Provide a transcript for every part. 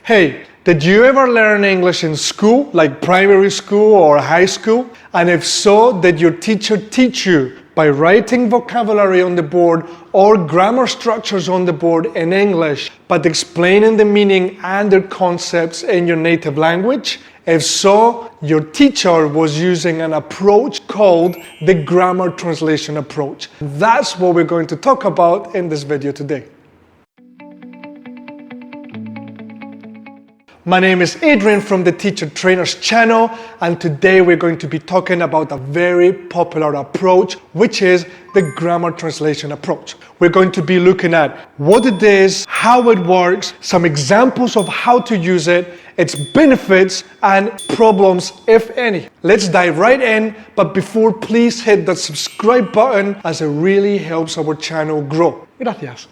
Hey, did you ever learn English in school, like primary school or high school? And if so, did your teacher teach you by writing vocabulary on the board or grammar structures on the board in English, but explaining the meaning and their concepts in your native language? If so, your teacher was using an approach called the grammar translation approach. That's what we're going to talk about in this video today. My name is Adrian from the Teacher Trainers channel, and today we're going to be talking about a very popular approach, which is the grammar translation approach. We're going to be looking at what it is, how it works, some examples of how to use it, its benefits and problems, if any. Let's dive right in, but before, please hit that subscribe button as it really helps our channel grow. Gracias.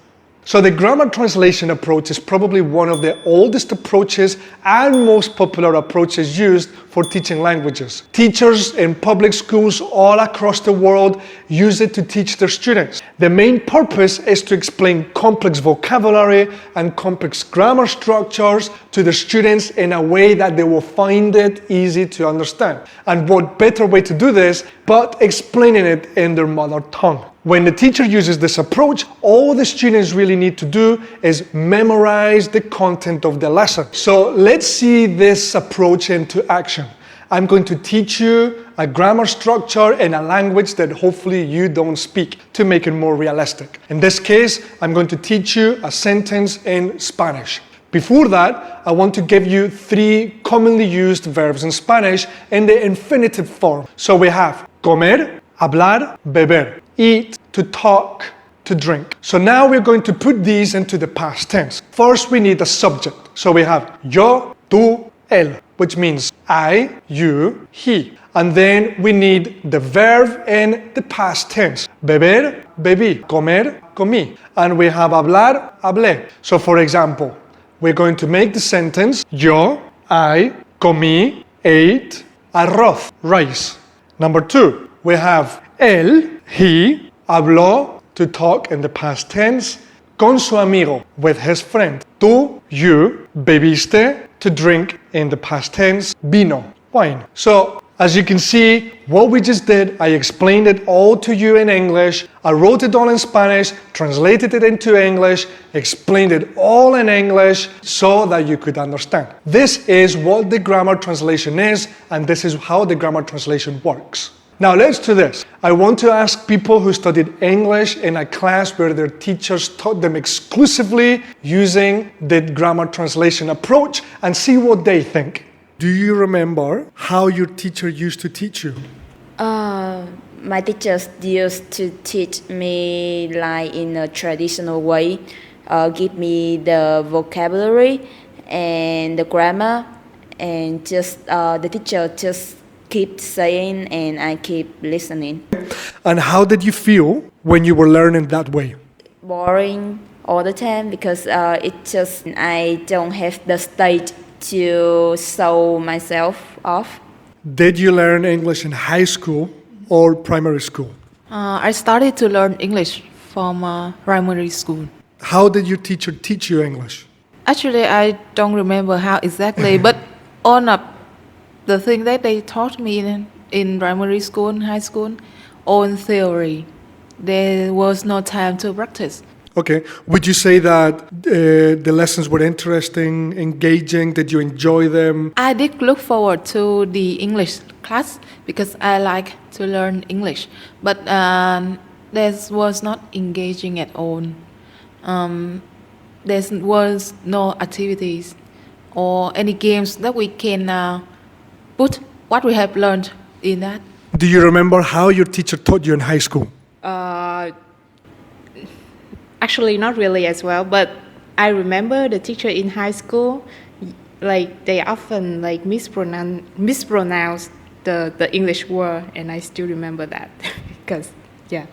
So the grammar translation approach is probably one of the oldest approaches and most popular approaches used for teaching languages. Teachers in public schools all across the world use it to teach their students. The main purpose is to explain complex vocabulary and complex grammar structures to the students in a way that they will find it easy to understand. And what better way to do this but explaining it in their mother tongue. When the teacher uses this approach, all the students really need to do is memorize the content of the lesson. So let's see this approach into action. I'm going to teach you a grammar structure in a language that hopefully you don't speak to make it more realistic. In this case, I'm going to teach you a sentence in Spanish. Before that, I want to give you 3 commonly used verbs in Spanish in the infinitive form. So we have comer, hablar, beber. Eat, to talk, to drink. So now we're going to put these into the past tense. First, we need a subject. So we have yo, tú, él, which means I, you, he. And then we need the verb in the past tense. Beber, bebí. Comer, comí. And we have hablar, hablé. So for example, we're going to make the sentence yo, I, comí, ate, arroz, rice. Number 2, we have él, he, habló, to talk in the past tense, con su amigo, with his friend. Tú, you, bebiste, to drink in the past tense, vino, wine. So, as you can see, what we just did, I explained it all to you in English, I wrote it all in Spanish, translated it into English, explained it all in English so that you could understand. This is what the grammar translation is, and this is how the grammar translation works. Now let's do this. I want to ask people who studied English in a class where their teachers taught them exclusively using the grammar translation approach and see what they think. Do you remember how your teacher used to teach you? My teachers used to teach me like in a traditional way, give me the vocabulary and the grammar, and just the teacher just keep saying and I keep listening. And how did you feel when you were learning that way? Boring all the time because I don't have the stage to show myself off. Did you learn English in high school or primary school? I started to learn English from primary school. How did your teacher teach you English? Actually, I don't remember how exactly, but on the thing that they taught me in primary school and high school, on theory. There was no time to practice. Okay. Would you say that the lessons were interesting, engaging? Did you enjoy them? I did look forward to the English class because I like to learn English, but this was not engaging at all. There was no activities or any games that we can put what we have learned in that. Do you remember how your teacher taught you in high school? Actually, not really as well, but I remember the teacher in high school, like they often like mispronounce the English word, and I still remember that because, yeah.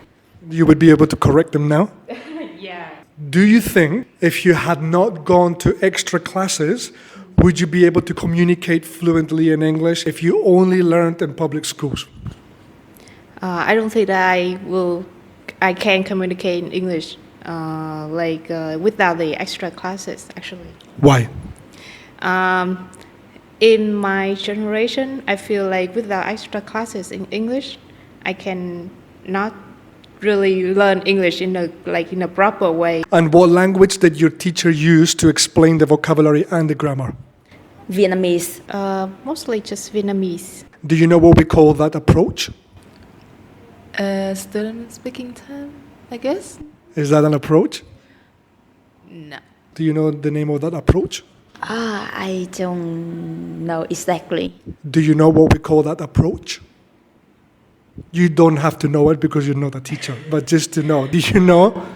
You would be able to correct them now? Yeah. Do you think if you had not gone to extra classes, would you be able to communicate fluently in English if you only learned in public schools? I don't think that I can communicate in English without the extra classes, actually. Why? In my generation, I feel like without extra classes in English, I can not really learn English in a proper way. And what language did your teacher use to explain the vocabulary and the grammar? Vietnamese. Mostly just Vietnamese. Do you know what we call that approach? Student speaking time, I guess. Is that an approach? No. Do you know the name of that approach? I don't know exactly. Do you know what we call that approach? You don't have to know it because you're not a teacher, but just to know. Do you know?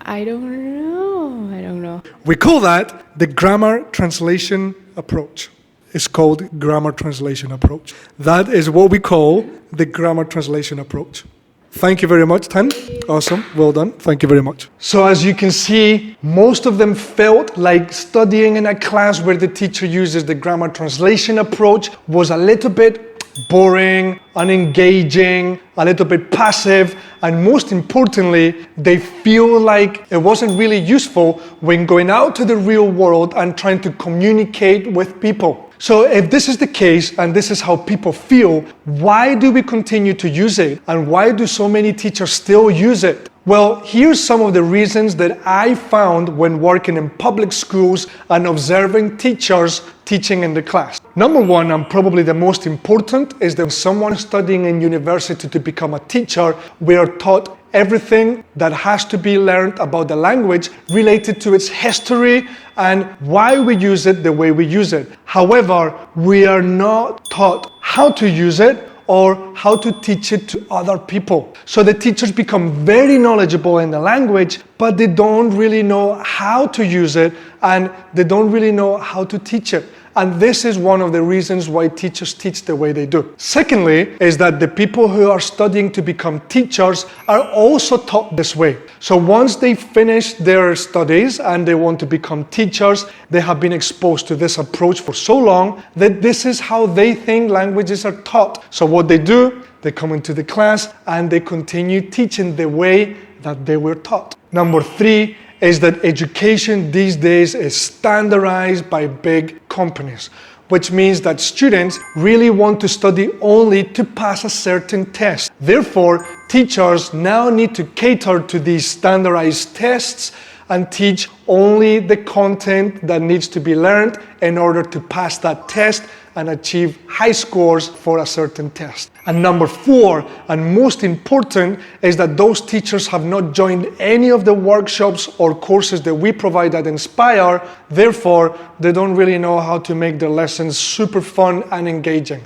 I don't know. We call that the grammar translation approach. It's called grammar translation approach. That is what we call the grammar translation approach. Thank you very much, Tan. Awesome. Well done. Thank you very much. So as you can see, most of them felt like studying in a class where the teacher uses the grammar translation approach was a little bit boring, unengaging, a little bit passive, and most importantly, they feel like it wasn't really useful when going out to the real world and trying to communicate with people. So if this is the case and this is how people feel, why do we continue to use it? And why do so many teachers still use it? Well, here's some of the reasons that I found when working in public schools and observing teachers teaching in the class. Number one, and probably the most important, is that someone studying in university to become a teacher, we are taught everything that has to be learned about the language related to its history and why we use it the way we use it. However, we are not taught how to use it or how to teach it to other people. So the teachers become very knowledgeable in the language, but they don't really know how to use it and they don't really know how to teach it. And this is one of the reasons why teachers teach the way they do. Secondly, is that the people who are studying to become teachers are also taught this way. So once they finish their studies and they want to become teachers, they have been exposed to this approach for so long that this is how they think languages are taught. So what they do, they come into the class and they continue teaching the way that they were taught. Number three, is that education these days is standardized by big companies, which means that students really want to study only to pass a certain test. Therefore, teachers now need to cater to these standardized tests and teach only the content that needs to be learned in order to pass that test and achieve high scores for a certain test. And number four, and most important, is that those teachers have not joined any of the workshops or courses that we provide at Inspire. Therefore, they don't really know how to make their lessons super fun and engaging.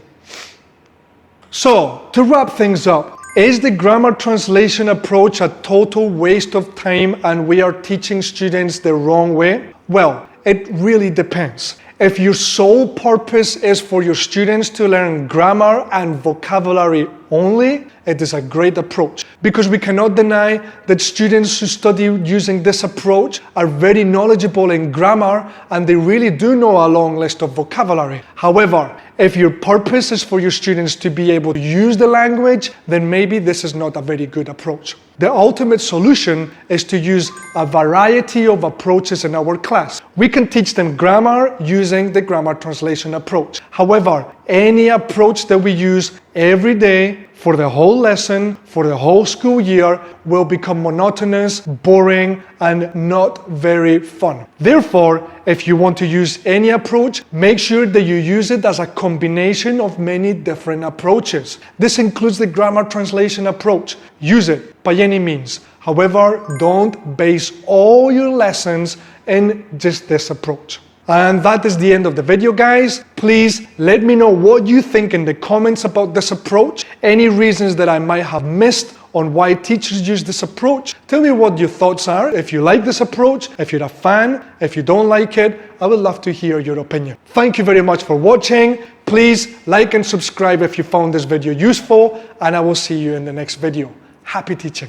So, to wrap things up, is the grammar translation approach a total waste of time and we are teaching students the wrong way? Well, it really depends. If your sole purpose is for your students to learn grammar and vocabulary only, it is a great approach. Because we cannot deny that students who study using this approach are very knowledgeable in grammar and they really do know a long list of vocabulary. However, if your purpose is for your students to be able to use the language, then maybe this is not a very good approach. The ultimate solution is to use a variety of approaches in our class. We can teach them grammar using the grammar translation approach. However, any approach that we use every day for the whole lesson, for the whole school year, will become monotonous, boring, and not very fun. Therefore, if you want to use any approach, make sure that you use it as a combination of many different approaches. This includes the grammar translation approach. Use it by any means. However, don't base all your lessons in just this approach. And that is the end of the video, guys. Please let me know what you think in the comments about this approach. Any reasons that I might have missed on why teachers use this approach. Tell me what your thoughts are. If you like this approach, if you're a fan, if you don't like it, I would love to hear your opinion. Thank you very much for watching. Please like and subscribe if you found this video useful, and I will see you in the next video. Happy teaching.